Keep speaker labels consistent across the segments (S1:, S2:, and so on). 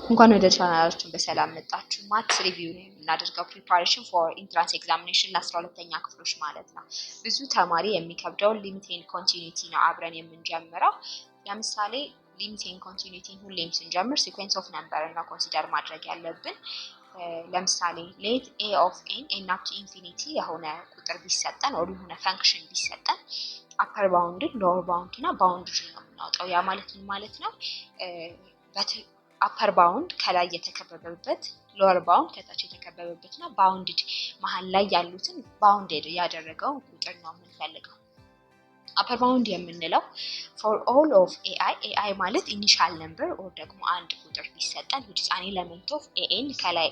S1: እንኳን ወደ ቻናላችን በሰላም መጣችሁ። ማትስ ሪቪው ነው የምናደርገው ፕሪፓሬሽን ፎር ኢንትራንስ ኤግዛሚኔሽን ለ12ኛ ክፍሎች ማለት ነው። ብዙ ተማሪ የሚከብደው ሊሚት ኤንድ ኮንቲኒቲ ነው አብረን የምንጀምረው። ለምሳሌ ሊሚት ኤንድ ኮንቲኒቲን ሁሌም ስንጀምር ሲኩዌንስ ኦፍ ነምበር እና ኮንሲደር ማድረግ ያለብን። ለምሳሌ ሌት ኤ ኦፍ ኤን ኤን አፕ ቱ ኢንፊኒቲ የሆነ ቁጥር ቢሰጠን ወይም የሆነ ፈንክሽን ቢሰጠን አፐር ባውንድን ሎወር ባውንድ እና ባውንድሪ ነው የምናወጣው። ያ ማለት ምን ማለት ነው? አፐር ባውንድ ከላይ የተከበበበት ሎወር ባውንድ ከታች የተከበበበትና ባውንድድ መሃል ላይ ያሉትን ባውንድድ ያደረገው ቁጥር ነው የምንፈልገው። አፐር ባውንድ የምንለው for all of ai ማለት ኢኒሻል ነምበር ኦር ደግሞ አንድ ቁጥር ቢሰጠን which is an element of an ከላይ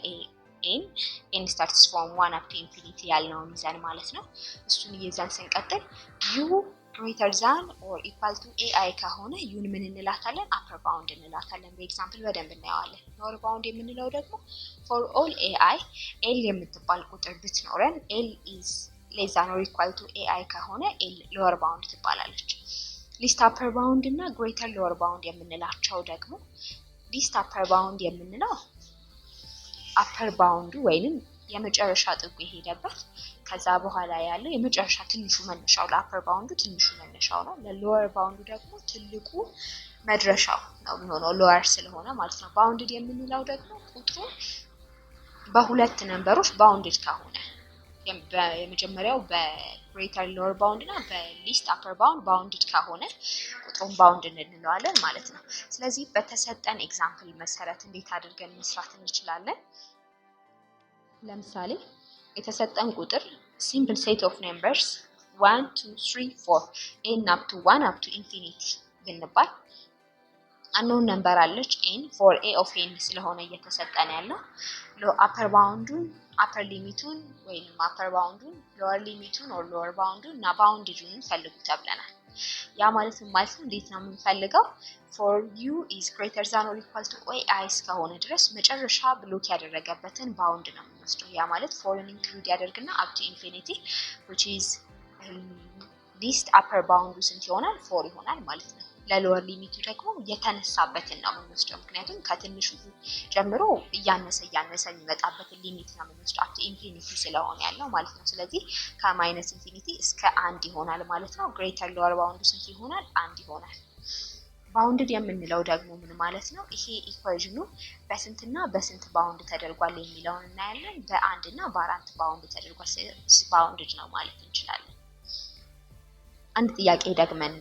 S1: n starts from 1 up to infinity ያልነውን ይዘን ማለት ነው። እሱን ይዘን ስንቀጥል u greater than or equal to ai ከሆነ ዩን ምን እንላታለን? አፐር ባውንድ እንላታለን። በኤግዛምፕል በደንብ እናየዋለን። ሎወር ባውንድ የምንለው ደግሞ for all ai l የምትባል ቁጥር ብትኖረን l is less than or equal to ai ከሆነ l ሎወር ባውንድ ትባላለች። ሊስት አፐር ባውንድ እና ግሬተር ሎወር ባውንድ የምንላቸው ደግሞ ሊስት አፐር ባውንድ የምንለው አፐር ባውንዱ ወይንም የመጨረሻ ጥጉ የሄደበት ከዛ በኋላ ያለው የመጨረሻ ትንሹ መነሻው ለአፐር ባውንዱ ትንሹ መነሻው ነው። ለሎወር ባውንዱ ደግሞ ትልቁ መድረሻው ነው የሚሆነው ሎወር ስለሆነ ማለት ነው። ባውንድድ የምንለው ደግሞ ቁጥሩ በሁለት ነምበሮች ባውንድድ ከሆነ የመጀመሪያው በግሬተር ሎወር ባውንድ እና በሊስት አፐር ባውንድ ባውንድድ ከሆነ ቁጥሩን ባውንድ እንለዋለን ማለት ነው። ስለዚህ በተሰጠን ኤግዛምፕል መሰረት እንዴት አድርገን መስራት እንችላለን? ለምሳሌ የተሰጠን ቁጥር simple set of numbers 1 2 3 4 n up to 1 up to infinity ብንባል unknown number አለች n for a of n ስለሆነ እየተሰጠን ያለው upper boundን upper limitን ወይንም upper boundን lower limitን or lower boundን እና boundedን ፈልጉ ተብለናል። ያ ማለት እንዴት ነው የምንፈልገው? for u is greater than or equal to ai እስከሆነ ድረስ መጨረሻ ብሎክ ያደረገበትን ባውንድ ነው የምንወስደው። ያ ማለት foreign include ያደርግና up to infinity which is least upper bound ስንት ይሆናል? 4 ይሆናል ማለት ነው። ለሎወር ሊሚቱ ደግሞ የተነሳበትን ነው የምንወስደው። ምክንያቱም ከትንሹ ጀምሮ እያነሰ የሚመጣበትን ሊሚት ነው የምንወስደው up to infinity ስለሆነ ያለው ማለት ነው። ስለዚህ ከማይነስ ኢንፊኒቲ እስከ 1 ይሆናል ማለት ነው። ግሬተር ሎወር ባውንዱ ስንት ይሆናል? 1 ይሆናል። ባውንድድ የምንለው ደግሞ ምን ማለት ነው? ይሄ ኢኩዌሽኑ በስንትና በስንት ባውንድ ተደርጓል የሚለውን እናያለን። በ1 እና በ4 ባውንድ ተደርጓል። ባውንድድ ነው ማለት እንችላለን። አንድ ጥያቄ ደግመን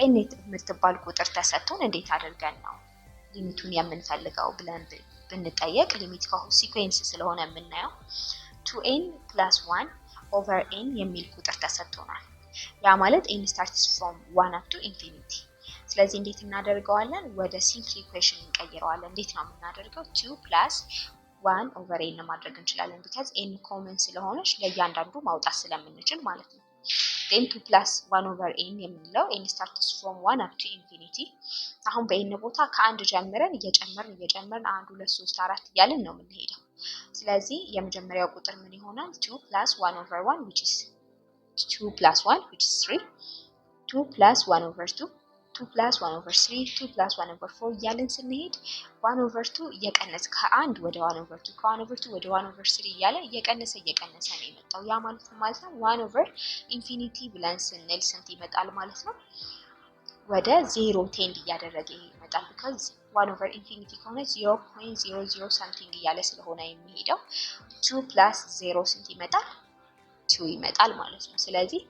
S1: n የምትባል ቁጥር ተሰጥቶን እንዴት አድርገን ነው ሊሚቱን የምንፈልገው ብለን ብንጠየቅ ሊሚት ሲኩዌንስ ስለሆነ የምናየው 2n plus 1 over n የሚል ቁጥር ተሰጥቶናል። ያ ማለት n starts from 1 up to infinity። ስለዚህ እንዴት እናደርገዋለን? ወደ ሲምፕል ኢኩዌሽን እንቀይረዋለን። እንዴት ነው የምናደርገው? 2 plus 1 over n ማድረግ እንችላለን because n ኮመን ስለሆነች ለእያንዳንዱ ማውጣት ስለምንችል ማለት ነው። then 2 plus 1 over n የምንለው n starts from 1 up to infinity። አሁን በn ቦታ ከአንድ ጀምረን እየጨመርን 1 2 3 4 እያልን ነው የምንሄደው። ስለዚህ የመጀመሪያው ቁጥር ምን ይሆናል? 2 plus 1 over 1 which is 2 plus 1 which is 3 2 plus 1 over 2 2 plus 1 over 3 2 plus 1 over 4 እያልን ስንሄድ 1 over 2 እየቀነሰ ከ1 ወደ 1 over 2 ከ1 over 2 ወደ 1 over 3 እያለ እየቀነሰ ነው የመጣው። ያ ማለት ነው 1 over infinity ብለን ስንል ስንት ይመጣል ማለት ነው? ወደ 0 ቴንድ እያደረገ ይመጣል because 1 over infinity ከሆነ 0.00 something እያለ ስለሆነ የሚሄደው 2 plus 0 ስንት ይመጣል? 2 ይመጣል ማለት ነው። ስለዚህ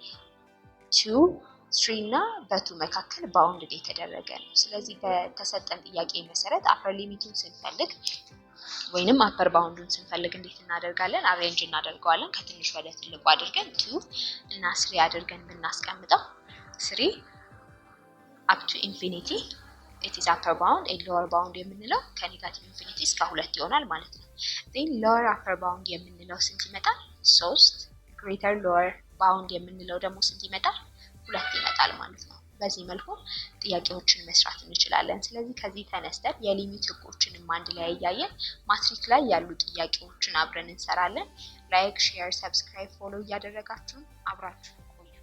S1: 2 3 እና በ2 መካከል ባውንድ የተደረገ ነው። ስለዚህ በተሰጠን ጥያቄ መሰረት አፐር ሊሚቱን ስንፈልግ ወይንም አፐር ባውንዱን ስንፈልግ እንዴት እናደርጋለን? አሬንጅ እናደርገዋለን። ከትንሽ ወደ ትልቁ አድርገን 2 እና 3 አድርገን ብናስቀምጠው 3 up to infinity it is upper bound and lower bound የምንለው ከኔጋቲቭ ኢንፊኒቲ እስከ 2 ይሆናል ማለት ነው። then lower upper bound የምንለው ስንት ይመጣል? 3 greater lower bound የምንለው ደግሞ ስንት ይመጣል? 2 ይመጣል ማለት ነው። በዚህ መልኩ ጥያቄዎችን መስራት እንችላለን። ስለዚህ ከዚህ ተነስተን የሊሚት ህጎችንም አንድ ላይ ያያየን ማትሪክ ላይ ያሉ ጥያቄዎችን አብረን እንሰራለን። ላይክ፣ ሼር፣ ሰብስክራይብ፣ ፎሎ እያደረጋችሁ አብራችሁ ቆዩ።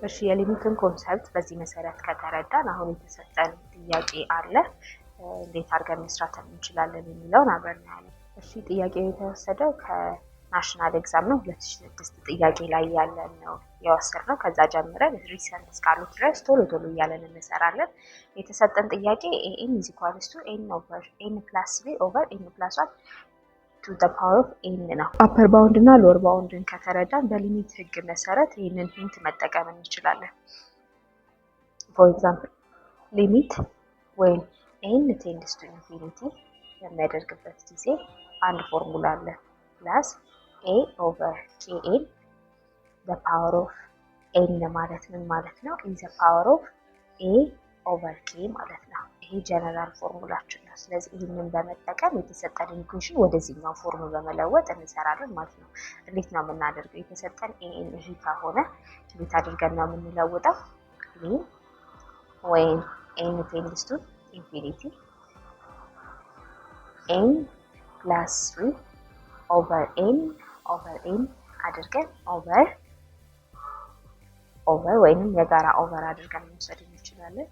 S1: እሺ የሊሚትን ኮንሰፕት በዚህ መሰረት ከተረዳን አሁን የተሰጠን ጥያቄ አለ። እንዴት አድርገን መስራት እንችላለን የሚለውን አብረን እናያለን። እሺ ጥያቄው የተወሰደው ከናሽናል ኤግዛም ነው። 2006 ጥያቄ ላይ ያለን ነው የወሰድነው። ከዛ ጀምረን ሪሰንት እስካሉት ድረስ ቶሎ ቶሎ እያለን እንሰራለን። የተሰጠን ጥያቄ ኤን ኢዝ ኢኳልስ ቱ ኤን ኦቨር ኤን ፕላስ 3 ኦቨር ኤን ፕላስ 1 ቱ ዘ ፓወር ኦፍ ኤን ነው። አፐር ባውንድ እና ሎወር ባውንድን ከተረዳን በሊሚት ህግ መሰረት ይህንን ሂንት መጠቀም እንችላለን። ፎር ኤግዛምፕል ሊሚት ወይም ኤን ቴንድስ ቱ ኢንፊኒቲ በሚያደርግበት ጊዜ አንድ ፎርሙላ አለ። ፕላስ ኤ ኦቨር ኬ ኤን ዘ ፓወር ኦፍ ኤን ማለት ምን ማለት ነው? ኢን ዘ ፓወር ኦፍ ኤ ኦቨር ኬ ማለት ነው። ይሄ ጀነራል ፎርሙላችን ነው። ስለዚህ ይህንን በመጠቀም የተሰጠን ኢኩዌሽን ወደዚህኛው ፎርም በመለወጥ እንሰራለን ማለት ነው። እንዴት ነው የምናደርገው? የተሰጠን ኤን ይሄ ከሆነ እንዴት አድርገን ነው የምንለውጠው? ወይም ኤን ቴንድስ ቱ ኢንፊኒቲ ኤን ፕላስ 3 ኦቨር ኤን አድርገን ኦቨር ወይንም የጋራ ኦቨር አድርገን መውሰድ እንችላለን።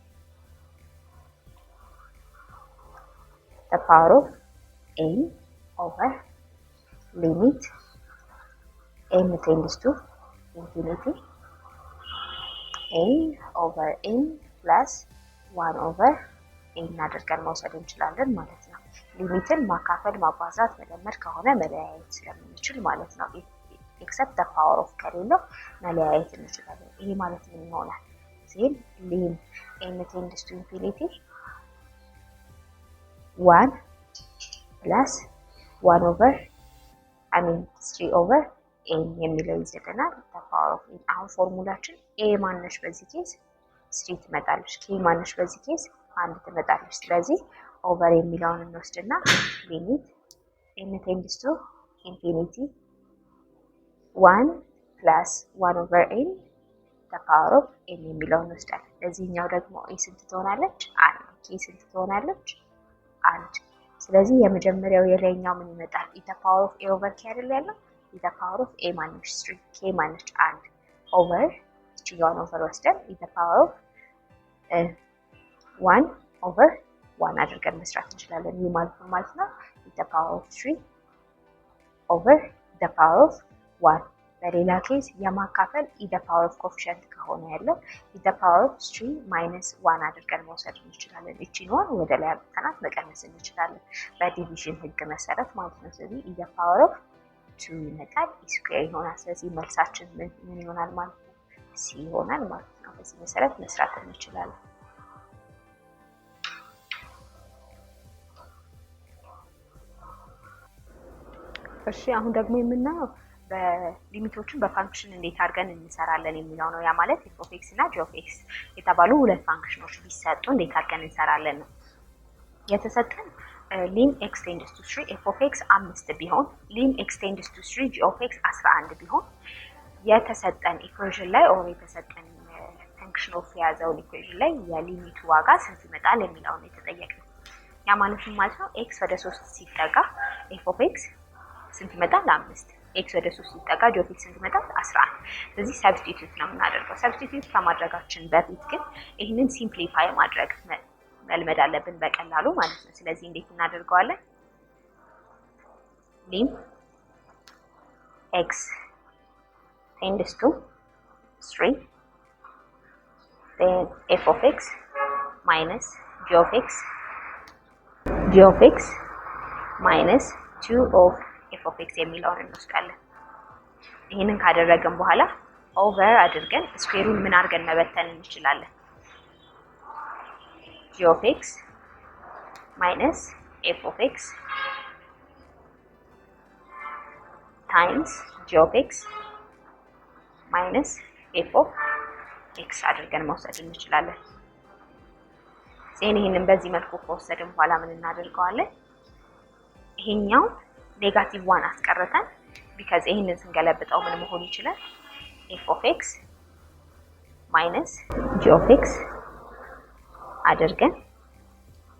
S1: the power of n over limit n tends to infinity n over n plus 1 over n አድርገን መውሰድ እንችላለን ማለት ነው። ሊሚትን ማካፈል፣ ማባዛት፣ መደመር ከሆነ መለያየት ስለምንችል ማለት ነው። except the power of ከሌለው መለያየት እንችላለን። ይሄ ማለት ምን ይሆናል? ዜን ሊም n tends to infinity 1 plus 1 over 3 over n የሚለው ይዘደናል። the power of n አሁን ፎርሙላችን a ማነሽ በዚህ ኬዝ 3 ትመጣለች፣ k ማነሽ በዚህ ኬዝ 1 ትመጣለች። ስለዚህ ኦቨር የሚለውን እንወስድና ሊሚት n tends to infinity 1 plus 1 over n the power of n የሚለውን እንወስዳለን። ለዚህኛው ደግሞ a ስንት ትሆናለች? 1 k ስንት ትሆናለች? 1 ስለዚህ የመጀመሪያው የላይኛው ምን ይመጣል? ኢተ ፓወር ኦፍ ኤ ኦቨር ኬ አይደል ያለው? ኢተ ፓወር ኦፍ ኤ ማይነስ 3 ኬ ማይነስ 1 ኦቨር እቺኛውን ኦቨር ወስደን ኢተ ፓወር ኦፍ 1 ኦቨር 1 አድርገን መስራት እንችላለን። ይህ ማለት ነው ኢተ ፓወር ኦፍ 3 ኦቨር ኢተ ፓወር ኦፍ 1። በሌላ ኬዝ የማካፈል ኢተ ፓወር ኦፍ ኮኤፊሺየንት ከሆነ ያለው ኢተ ፓወር ኦፍ 3 ማይነስ 1 አድርገን መውሰድ እንችላለን። እቺን ወደ ላይ አምጥተናት መቀነስ እንችላለን በዲቪዥን ህግ መሰረት ማለት ነው። ስለዚህ ኢተ ፓወር ኦፍ 2 ይመጣል፣ ስኩዌር ይሆናል። ስለዚህ መልሳችን ምን ይሆናል ማለት ነው? ሲ ይሆናል ማለት ነው። በዚህ መሰረት መስራት እንችላለን። እሺ አሁን ደግሞ የምናየው በሊሚቶችን በፋንክሽን እንዴት አድርገን እንሰራለን የሚለው ነው። ያ ማለት f of x እና g of x የተባሉ ሁለት ፋንክሽኖች ቢሰጡ እንዴት አድርገን እንሰራለን ነው። የተሰጠን lim x tends to 3 f of x 5 ቢሆን lim x tends to 3 g of x 11 ቢሆን የተሰጠን ኢኩዌሽን ላይ ኦር የተሰጠን ፈንክሽን ኦፍ የያዘው ኢኩዌሽን ላይ የሊሚቱ ዋጋ ስንት ይመጣል የሚለው ነው የተጠየቅነው። ያ ማለት ምን ማለት ነው? x ወደ 3 ሲጠጋ f of x ስንት ይመጣል? 5 x ወደ 3 ሲጠጋ g of x ስንት ይመጣል? 11። ስለዚህ ሰብስቲቲዩት ነው የምናደርገው። ሰብስቲቲዩት ከማድረጋችን በፊት ግን ይህንን ሲምፕሊፋይ ማድረግ መልመድ አለብን በቀላሉ ማለት ነው። ስለዚህ እንዴት እናደርገዋለን? lim x tends to 3 then f of x minus g of x minus 2 of f of x የሚለውን እንወስዳለን። ይሄንን ካደረገን በኋላ ኦቨር አድርገን ስኩዌሩን ምን አድርገን መበተን እንችላለን? g of x minus f of x times g of x minus f of x አድርገን መውሰድ እንችላለን። ይሄንን በዚህ መልኩ ከወሰድን በኋላ ምን እናደርገዋለን? ይሄኛው ኔጋቲቭ 1 አስቀርተን because ይሄንን ስንገለብጠው ምን መሆን ይችላል? f of x minus g of x አድርገን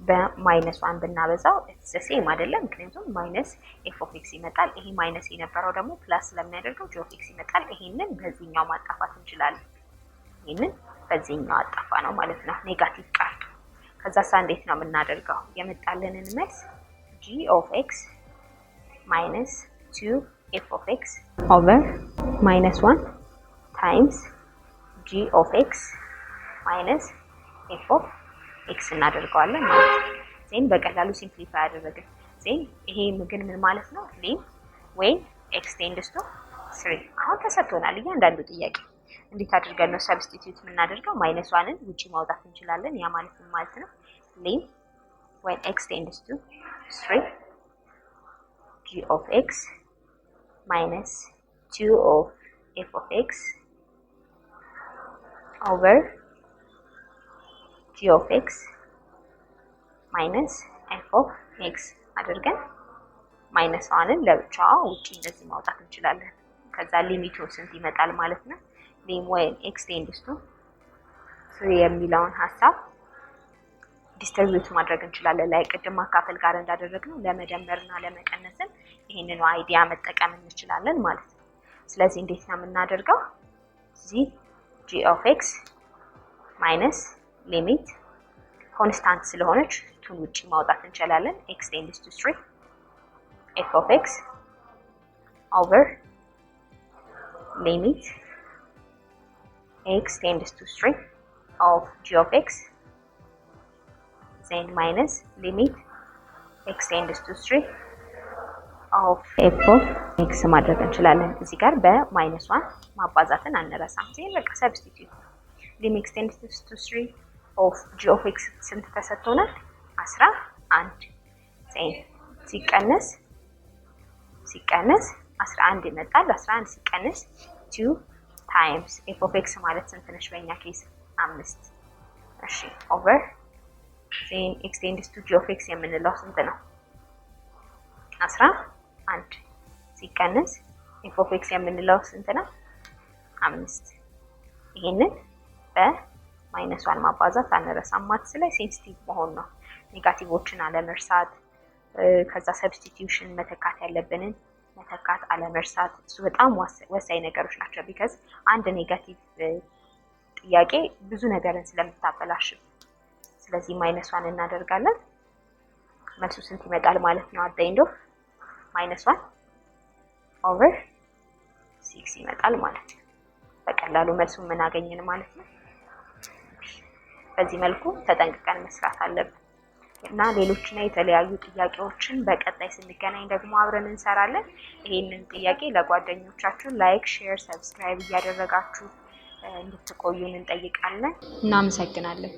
S1: በማይነስ 1 ብናበዛው it's the same አይደለም? ምክንያቱም ማይነስ f of x ይመጣል። ይሄ ማይነስ የነበረው ደግሞ ፕላስ ስለሚያደርገው g of x ይመጣል። ይሄንን በዚህኛው ማጣፋት እንችላለን። ይሄንን በዚህኛው አጣፋ ነው ማለት ነው ኔጋቲቭ ቀርቶ። ከዛሳ እንዴት ነው የምናደርገው? የመጣልንን መልስ g of x minus 2f of x over minus 1 times g of x minus f of x እናደርገዋለን ማለት ነው። ዜን በቀላሉ ሲምፕሊፋይ አደረግን። ዜን ይሄ ግን ምን ማለት ነው? ሊም when x tends to 3 አሁን ተሰጥቶናል እያንዳንዱ ጥያቄ እንዴት አድርገን ነው ሰብስቲቲዩት የምናደርገው? ማይነስ ዋንን ውጪ ማውጣት እንችላለን። ያ ማለት ምን ማለት ነው? ሊም when x tends to 3 g of x minus 2 of f of x over g of x minus f of x አድርገን ማይነስ ዋንን ለብቻው ውጪ እንደዚህ ማውጣት እንችላለን። ከዛ ሊሚቱ ስንት ይመጣል ማለት ነው? ሊም when x tends to 3 የሚለውን ሐሳብ ዲስትሪቢዩት ማድረግ እንችላለን። ላይ ቅድም ማካፈል ጋር እንዳደረግነው ለመደመርና ለመቀነስን ይሄንን አይዲያ መጠቀም እንችላለን ማለት ነው። ስለዚህ እንዴት ነው የምናደርገው? እዚህ g of x minus ሊሚት ኮንስታንት ስለሆነች ቱን ውጪ ማውጣት እንችላለን። x tends to 3 f of x over limit x tends to 3 of g of x then minus limit x tends to 3 of f of x ማድረግ እንችላለን። እዚህ ጋር በማይነስ 1 ማባዛትን አንረሳም። ዜን በቃ ሰብስቲቲዩት limit x tends to 3 of g of x ስንት ተሰጥቶናል? 11 ዜን ሲቀነስ 11 ይመጣል። 11 ሲቀነስ 2 times f of x ማለት ስንት ነሽ በእኛ ኬስ? 5 እሺ over then x tends to g of x የምንለው ስንት ነው? 11 ሲቀነስ f of x የምንለው ስንት ነው? 5 ይሄንን በማይነስ 1 ማባዛት አንረሳም። ማትስ ላይ ሴንሲቲቭ መሆን ነው። ኔጋቲቮችን አለመርሳት፣ ከዛ ሰብስቲቲዩሽን መተካት ያለብንን መተካት አለመርሳት፣ እሱ በጣም ወሳኝ ነገሮች ናቸው። ቢካዝ አንድ ኔጋቲቭ ጥያቄ ብዙ ነገርን ስለምታበላሽ፣ ስለዚህ ማይነስ 1 እናደርጋለን። መልሱ ስንት ይመጣል ማለት ነው? አት ዘ ኤንድ ኦፍ ማይነስ 1 ኦቨር 6 ይመጣል ማለት ነው። በቀላሉ መልሱን ምን አገኘን ማለት ነው? በዚህ መልኩ ተጠንቅቀን መስራት አለብን እና ሌሎችና የተለያዩ ጥያቄዎችን በቀጣይ ስንገናኝ ደግሞ አብረን እንሰራለን። ይሄንን ጥያቄ ለጓደኞቻችሁ ላይክ፣ ሼር፣ ሰብስክራይብ እያደረጋችሁ እንድትቆዩን እንጠይቃለን። እናመሰግናለን።